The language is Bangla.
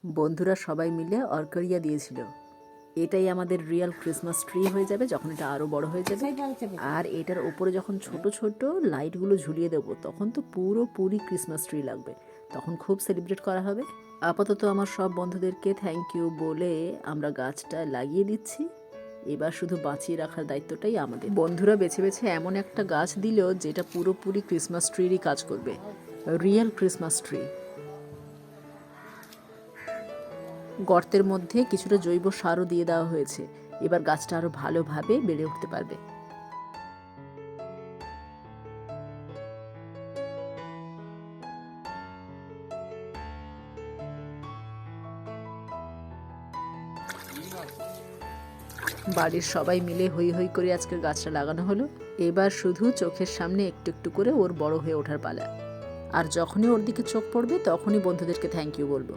বন্ধুরা সবাই মিলে অর্করিয়া দিয়েছিল। এটাই আমাদের রিয়েল ক্রিসমাস ট্রি হয়ে যাবে যখন এটা আরও বড় হয়ে যাবে। আর এটার ওপরে যখন ছোট ছোট লাইটগুলো ঝুলিয়ে দেবো তখন তো পুরোপুরি ক্রিসমাস ট্রি লাগবে, তখন খুব সেলিব্রেট করা হবে। আপাতত আমার সব বন্ধুদেরকে থ্যাংক ইউ বলে আমরা গাছটা লাগিয়ে দিচ্ছি। এবার শুধু বাঁচিয়ে রাখার দায়িত্বটাই আমাদের। বন্ধুরা বেছে বেছে এমন একটা গাছ দিল যেটা পুরোপুরি ক্রিসমাস ট্রিরই কাজ করবে, রিয়েল ক্রিসমাস ট্রি। গর্তের মধ্যে কিছুটা জৈব সারও দিয়ে দেওয়া হয়েছে, এবার গাছটা আরও ভালোভাবে বেড়ে উঠতে পারবে। বাড়ির সবাই মিলে হই হই করে আজকের গাছটা লাগানো হলো। এবার শুধু চোখের সামনে একটু একটু করে ওর বড় হয়ে ওঠার পালা। আর যখনই ওর দিকে চোখ পড়বে তখনই বন্ধুদেরকে থ্যাংক ইউ বলবো।